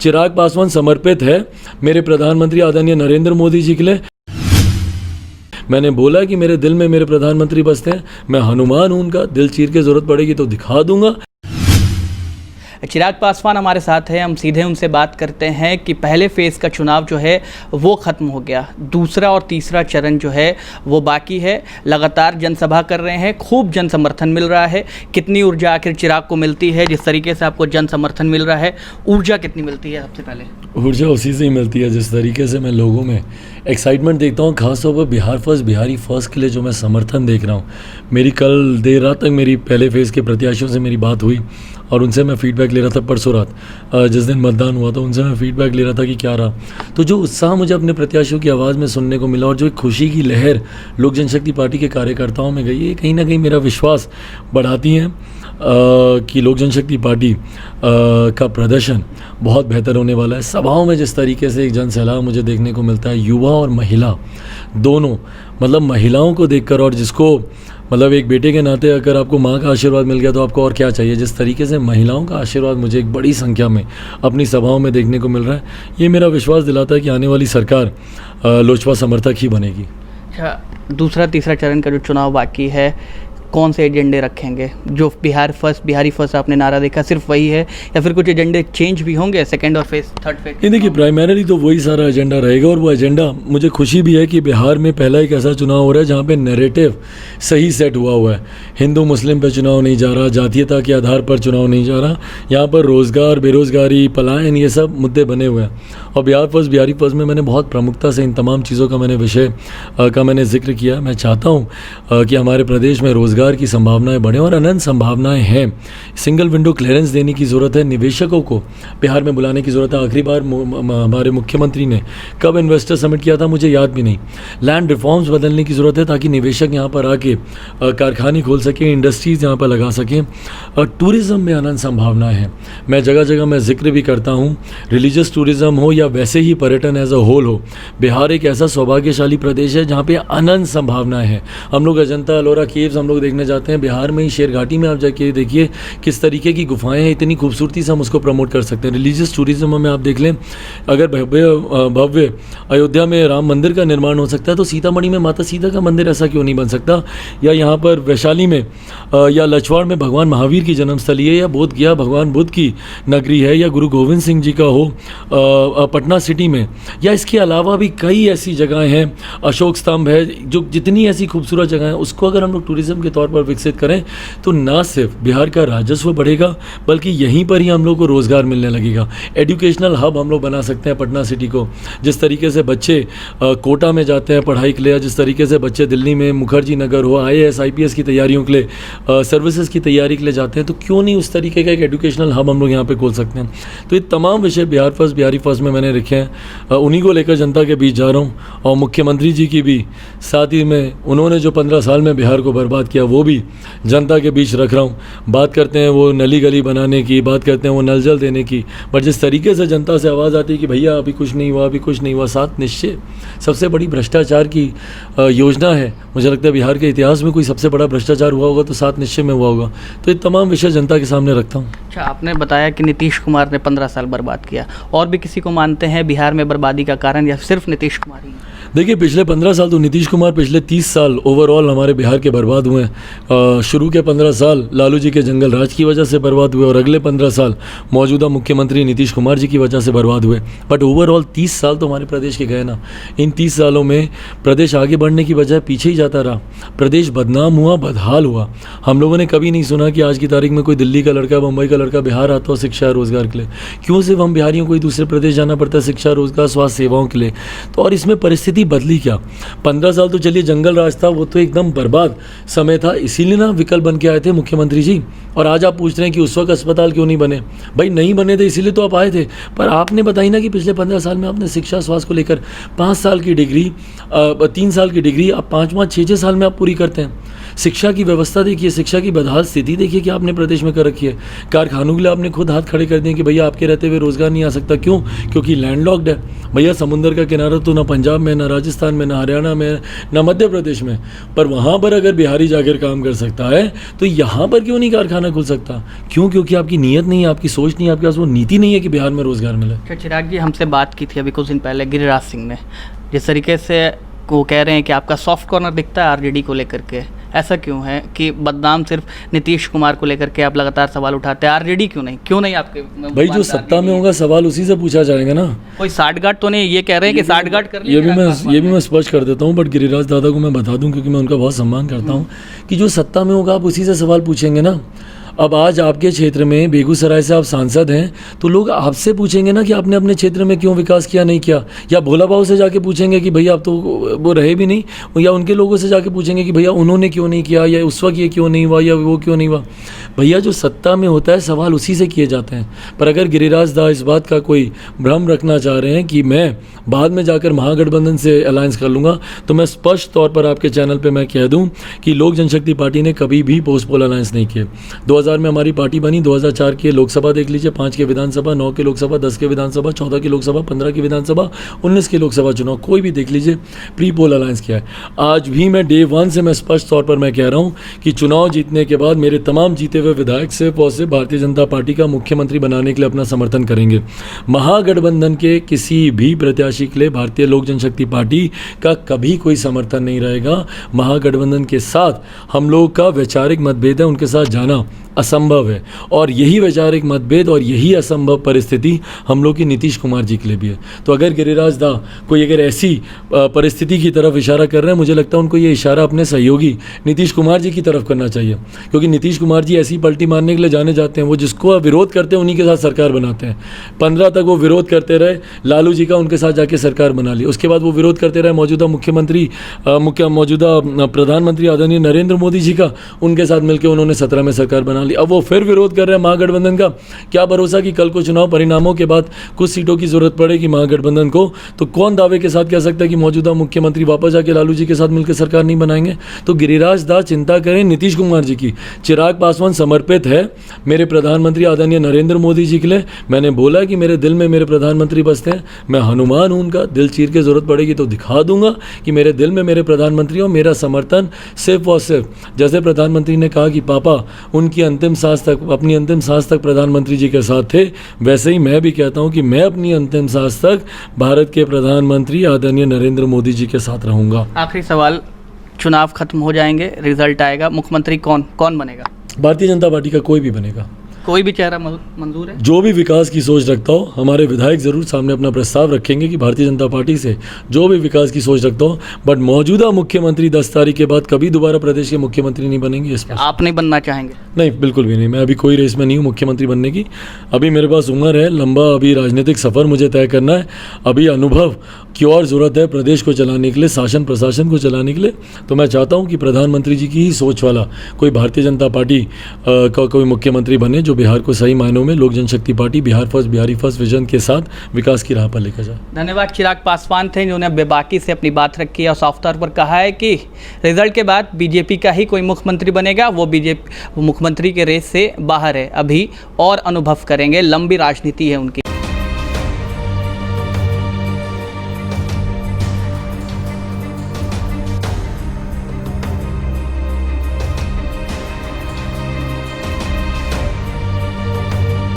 चिराग पासवान समर्पित है मेरे प्रधानमंत्री आदरणीय नरेंद्र मोदी जी के लिए। मैंने बोला कि मेरे दिल में मेरे प्रधानमंत्री बसते हैं, मैं हनुमान हूं उनका, दिल चीर के ज़रूरत पड़ेगी तो दिखा दूंगा। चिराग पासवान हमारे साथ है, हम सीधे उनसे बात करते हैं कि पहले फेज़ का चुनाव जो है वो ख़त्म हो गया, दूसरा और तीसरा चरण जो है वो बाकी है। लगातार जनसभा कर रहे हैं, खूब जन समर्थन मिल रहा है। कितनी ऊर्जा आखिर चिराग को मिलती है? जिस तरीके से आपको जन समर्थन मिल रहा है, ऊर्जा कितनी मिलती है? सबसे पहले ऊर्जा उसी से ही मिलती है जिस तरीके से मैं लोगों में एक्साइटमेंट देखता हूँ, खासतौर पर बिहार फर्स्ट, बिहारी फर्स्ट के लिए जो मैं समर्थन देख रहा हूँ। मेरी कल देर रात तक मेरी पहले फेज़ के प्रत्याशियों से मेरी बात हुई और उनसे मैं फीडबैक ले रहा था। परसों रात जिस दिन मतदान हुआ था उनसे मैं फीडबैक ले रहा था कि क्या रहा। तो जो उत्साह मुझे अपने प्रत्याशियों की आवाज़ में सुनने को मिला और जो एक खुशी की लहर लोक जनशक्ति पार्टी के कार्यकर्ताओं में गई, ये कहीं ना कहीं मेरा विश्वास बढ़ाती हैं कि लोक जनशक्ति पार्टी का प्रदर्शन बहुत बेहतर होने वाला है। सभाओं में जिस तरीके से एक जन सैलाब मुझे देखने को मिलता है, युवा और महिला दोनों, मतलब महिलाओं को देखकर, और जिसको मतलब एक बेटे के नाते अगर आपको माँ का आशीर्वाद मिल गया तो आपको और क्या चाहिए। जिस तरीके से महिलाओं का आशीर्वाद मुझे एक बड़ी संख्या में अपनी सभाओं में देखने को मिल रहा है, ये मेरा विश्वास दिलाता है कि आने वाली सरकार लोजपा समर्थक ही बनेगी। अच्छा, दूसरा तीसरा चरण का जो चुनाव बाकी है, कौन से एजेंडे रखेंगे? जो बिहार फर्स्ट, बिहारी फर्स्ट आपने नारा देखा, सिर्फ वही है या फिर कुछ एजेंडे चेंज भी होंगे सेकंड और फेज, थर्ड फेज? ये देखिए, प्राइमरी तो वही सारा एजेंडा रहेगा और वो एजेंडा, मुझे खुशी भी है कि बिहार में पहला एक ऐसा चुनाव हो रहा है जहाँ पे नैरेटिव सही सेट हुआ है। हिंदू मुस्लिम पे चुनाव नहीं जा रहा, जातीयता के आधार पर चुनाव नहीं जा रहा, यहाँ पर रोज़गार, बेरोज़गारी, पलायन, ये सब मुद्दे बने हुए हैं। और बिहार फर्स्ट, बिहारी फर्स्ट में मैंने बहुत प्रमुखता से इन तमाम चीज़ों का विषय का मैंने जिक्र किया। मैं चाहता हूँ कि हमारे प्रदेश में रोज़गार की संभावनाएं बढ़े और अनंत संभावनाएं हैं। सिंगल विंडो क्लियरेंस देने की ज़रूरत है, निवेशकों को बिहार में बुलाने की ज़रूरत है। आखिरी बार हमारे मुख्यमंत्री ने कब इन्वेस्टर समिट किया था मुझे याद भी नहीं। लैंड रिफॉर्म्स बदलने की ज़रूरत है ताकि निवेशक यहाँ पर आके कारखाने खोल सकें, इंडस्ट्रीज़ यहाँ पर लगा सकें। टूरिज़्म में अनंत संभावनाएँ हैं। मैं जगह जगह मैं जिक्र भी करता हूँ, रिलीजियस टूरिज़्म हो या वैसे ही पर्यटन एज अ होल हो, बिहार एक ऐसा सौभाग्यशाली प्रदेश है जहाँ पे अनंत संभावनाएं हैं। हम लोग अजंता एलोरा केव्स हम लोग देखने जाते हैं, बिहार में ही शेर घाटी में आप जाके देखिए किस तरीके की गुफाएं हैं, इतनी खूबसूरती से हम उसको प्रमोट कर सकते हैं। रिलीजियस टूरिज्म में आप देख लें, अगर भव्य अयोध्या में राम मंदिर का निर्माण हो सकता है तो सीतामढ़ी में माता सीता का मंदिर ऐसा क्यों नहीं बन सकता, या यहाँ पर वैशाली में या लछवाड़ में भगवान महावीर की जन्मस्थली है, या बोध गया भगवान बुद्ध की नगरी है, या गुरु गोविंद सिंह जी का हो पटना सिटी में, या इसके अलावा भी कई ऐसी जगहें हैं, अशोक स्तंभ है, जो जितनी ऐसी खूबसूरत जगह है उसको अगर हम लोग टूरिज्म के तौर पर विकसित करें तो ना सिर्फ बिहार का राजस्व बढ़ेगा बल्कि यहीं पर ही हम लोग को रोज़गार मिलने लगेगा। एजुकेशनल हब हम लोग बना सकते हैं पटना सिटी को। जिस तरीके से बच्चे कोटा में जाते हैं पढ़ाई के लिए, जिस तरीके से बच्चे दिल्ली में मुखर्जी नगर हो IAS IPS की तैयारियों के लिए, सर्विसेज की तैयारी के लिए जाते हैं, तो क्यों नहीं उस तरीके का एक एजुकेशनल हब हम लोग यहाँ पर खोल सकते हैं। तो ये तमाम विषय बिहार फर्स्ट, बिहारी फर्स्ट में मैंने रखे हैं, उन्हीं को लेकर जनता के बीच जा रहा हूँ। और मुख्यमंत्री जी की भी साथ ही में उन्होंने जो 15 साल में बिहार को बर्बाद किया वो भी जनता के बीच रख रहा हूँ। बात करते हैं वो नली गली बनाने की, बात करते हैं वो नल जल देने की, पर जिस तरीके से जनता से आवाज़ आती है कि भैया अभी कुछ नहीं हुआ, अभी कुछ नहीं हुआ, सात निश्चय सबसे बड़ी भ्रष्टाचार की योजना है। मुझे लगता है बिहार के इतिहास में कोई सबसे बड़ा भ्रष्टाचार हुआ होगा तो सात निश्चय में हुआ होगा। तो ये तमाम विषय जनता के सामने रखता हूँ। अच्छा, आपने बताया कि नीतीश कुमार ने 15 साल बर्बाद किया, और भी किसी को मानते हैं बिहार में बर्बादी का कारण या सिर्फ नीतीश कुमार ही? देखिए, पिछले 15 साल तो नीतीश कुमार, पिछले 30 साल ओवरऑल हमारे बिहार के बर्बाद हुए हैं। शुरू के 15 साल लालू जी के जंगल राज की वजह से बर्बाद हुए और अगले 15 साल मौजूदा मुख्यमंत्री नीतीश कुमार जी की वजह से बर्बाद हुए। बट ओवरऑल 30 साल तो हमारे प्रदेश के गए ना। इन 30 सालों में प्रदेश आगे बढ़ने की बजाय पीछे ही जाता रहा। प्रदेश बदनाम हुआ, बदहाल हुआ। हम लोगों ने कभी नहीं सुना कि आज की तारीख में कोई दिल्ली का लड़का, मुंबई का लड़का बिहार आता हो शिक्षा रोजगार के लिए। क्यों सिर्फ हम बिहारियों को ही दूसरे प्रदेश जाना पड़ता है शिक्षा, रोजगार, स्वास्थ्य सेवाओं के लिए? तो और इसमें परिस्थिति बदली क्या? 15 साल तो चलिए जंगल राज था, वो तो एकदम बर्बाद समय था, इसीलिए ना विकल्प बन के आए थे मुख्यमंत्री जी। और आज आप पूछ रहे हैं कि उस वक्त अस्पताल क्यों नहीं बने? भाई नहीं बने थे इसीलिए तो आप आए थे। पर आपने बताई ना कि पिछले 15 साल में आपने शिक्षा स्वास्थ्य को लेकर 5 साल की डिग्री, 3 साल की डिग्री आप 5-5, 6-6 साल में आप पूरी करते हैं। शिक्षा की व्यवस्था देखिए, शिक्षा की बदहाल स्थिति देखिए कि आपने प्रदेश में कर रखी है। कारखानों के लिए आपने खुद हाथ खड़े कर दिए कि भैया आपके रहते हुए रोज़गार नहीं आ सकता। क्यों? क्योंकि लैंडलॉक्ड है भैया, समुंदर का किनारा तो ना पंजाब में, ना राजस्थान में, ना हरियाणा में, ना मध्य प्रदेश में। पर वहाँ पर अगर बिहारी जाकर काम कर सकता है तो यहाँ पर क्यों नहीं कारखाना खुल सकता? क्यों? क्योंकि आपकी नीयत नहीं है, आपकी सोच नहीं है, आपके पास वो नीति नहीं है कि बिहार में रोज़गार मिले। अच्छा चिराग जी, हमसे बात की थी अभी कुछ दिन पहले गिरिराज सिंह ने, जिस तरीके से वो कह रहे हैं कि आपका सॉफ्ट कॉर्नर दिखता है आरजेडी को लेकर के, ऐसा क्यों है कि बदनाम सिर्फ नीतीश कुमार को लेकर के आप लगातार सवाल उठाते हैं, आरजेडी क्यों नहीं आपके? भाई जो सत्ता में होगा सवाल उसी से पूछा जाएगा ना। कोई साठगांठ तो नहीं? ये कह रहे हैं कि साठगांठ कर ये भी मैं स्पष्ट कर देता हूँ, बट गिरिराज दादा को मैं बता दूं क्योंकि मैं उनका बहुत सम्मान करता हूँ कि जो सत्ता में होगा आप उसी से सवाल पूछेंगे ना। अब आज आपके क्षेत्र में बेगूसराय से आप सांसद हैं तो लोग आपसे पूछेंगे ना कि आपने अपने क्षेत्र में क्यों विकास किया नहीं किया, या भोला बाबू से जाके पूछेंगे कि भैया आप तो वो रहे भी नहीं, या उनके लोगों से जाके पूछेंगे कि भैया उन्होंने क्यों नहीं किया, या उस वक्त ये क्यों नहीं हुआ, या वो क्यों नहीं हुआ। भैया जो सत्ता में होता है सवाल उसी से किए जाते हैं। पर अगर गिरिराज दा इस बात का कोई भ्रम रखना चाह रहे हैं कि मैं बाद में जाकर महागठबंधन से अलायंस कर लूँगा, तो मैं स्पष्ट तौर पर आपके चैनल पर मैं कह दूँ कि लोक जनशक्ति पार्टी ने कभी भी पोस्ट पोल अलायंस नहीं किए। 2000 में हमारी पार्टी बनी, 2004 के लोकसभा देख लीजिए, 5 के विधानसभा, 9 के लोकसभा, 10 के विधानसभा, 14 की लोकसभा, 15 की विधानसभा, 19 के लोकसभा चुनाव, कोई भी देख लीजिए, प्री पोल अलायंस किया है। आज भी मैं डे 1 से मैं स्पष्ट तौर पर मैं कह रहा हूँ कि चुनाव जीतने के बाद मेरे तमाम जीते हुए विधायक सिर्फ और सिर्फ भारतीय जनता पार्टी का मुख्यमंत्री बनाने के लिए अपना समर्थन करेंगे। महागठबंधन के किसी भी प्रत्याशी के लिए भारतीय लोक जनशक्ति पार्टी का कभी कोई समर्थन नहीं रहेगा। महागठबंधन के साथ हम लोग का वैचारिक मतभेद है, उनके साथ जाना असंभव है, और यही वैचारिक मतभेद और यही असंभव परिस्थिति हम लोग की नीतीश कुमार जी के लिए भी है। तो अगर गिरिराज दा कोई अगर ऐसी परिस्थिति की तरफ इशारा कर रहे हैं, मुझे लगता है उनको ये इशारा अपने सहयोगी नीतीश कुमार जी की तरफ करना चाहिए, क्योंकि नीतीश कुमार जी ऐसी पलटी मारने के लिए जाने जाते हैं। वो जिसको विरोध करते हैं उन्हीं के साथ सरकार बनाते हैं। 15 तक वो विरोध करते रहे लालू जी का, उनके साथ जाके सरकार बना ली। उसके बाद वो विरोध करते रहे मौजूदा मौजूदा प्रधानमंत्री आदरणीय नरेंद्र मोदी जी का, उनके साथ मिलकर उन्होंने 17 में सरकार बना ली। अब वो फिर विरोध कर रहे हैं महागठबंधन का। क्या भरोसा कि कल को चुनाव परिणामों के बाद कुछ सीटों की जरूरत पड़ेगी महागठबंधन को, तो कौन दावे के साथ कह सकता है कि मौजूदा मुख्यमंत्री वापस जाके लालू जी के साथ मिलकर सरकार नहीं बनाएंगे? तो गिरिराज दा चिंता करें नीतीश कुमार जी की। चिराग पासवान समर्पित है मेरे प्रधानमंत्री आदरणीय नरेंद्र मोदी जी के लिए। मैंने बोला कि मेरे दिल में मेरे प्रधानमंत्री बसते हैं, मैं हनुमान हूं उनका, दिल चीर के जरूरत पड़ेगी तो दिखा दूंगा कि मेरे दिल में मेरे प्रधानमंत्री हो। मेरा समर्थन सिर्फ और सिर्फ जैसे प्रधानमंत्री ने कहा कि पापा उनकी अंतिम सांस तक, अपनी अंतिम सांस तक प्रधानमंत्री जी के साथ थे, वैसे ही मैं भी कहता हूं कि मैं अपनी अंतिम सांस तक भारत के प्रधानमंत्री आदरणीय नरेंद्र मोदी जी के साथ रहूंगा। आखिरी सवाल, चुनाव खत्म हो जाएंगे, रिजल्ट आएगा, मुख्यमंत्री कौन बनेगा? भारतीय जनता पार्टी का कोई भी बनेगा। कोई भी चेहरा मंजूर है? जो भी विकास की सोच रखता हो, हमारे विधायक जरूर सामने अपना प्रस्ताव रखेंगे कि भारतीय जनता पार्टी से जो भी विकास की सोच रखता हो, बट मौजूदा मुख्यमंत्री 10 तारीख के बाद कभी दोबारा प्रदेश के मुख्यमंत्री नहीं बनेंगे। इस पर आप नहीं बनना चाहेंगे? नहीं, बिल्कुल भी नहीं। मैं अभी कोई रेस में नहीं हूँ मुख्यमंत्री बनने की। अभी मेरे पास उम्र है, लंबा अभी राजनीतिक सफ़र मुझे तय करना है, अभी अनुभव की और ज़रूरत है प्रदेश को चलाने के लिए, शासन प्रशासन को चलाने के लिए। तो मैं चाहता हूँ कि प्रधानमंत्री जी की ही सोच वाला कोई भारतीय जनता पार्टी का कोई मुख्यमंत्री बने, जो बिहार को सही मायनों में Lok Janshakti Party Bihar first, Bihari first vision के साथ विकास की राह पर लेकर जाए। धन्यवाद। चिराग पासवान थे जिन्होंने बेबाकी से अपनी बात रखी और साफ तौर पर कहा है कि रिजल्ट के बाद बीजेपी का ही कोई मुख्यमंत्री बनेगा। वो मुख्यमंत्री के रेस से बाहर है, अभी और अनुभव करेंगे, लंबी राजनीति है उनकी।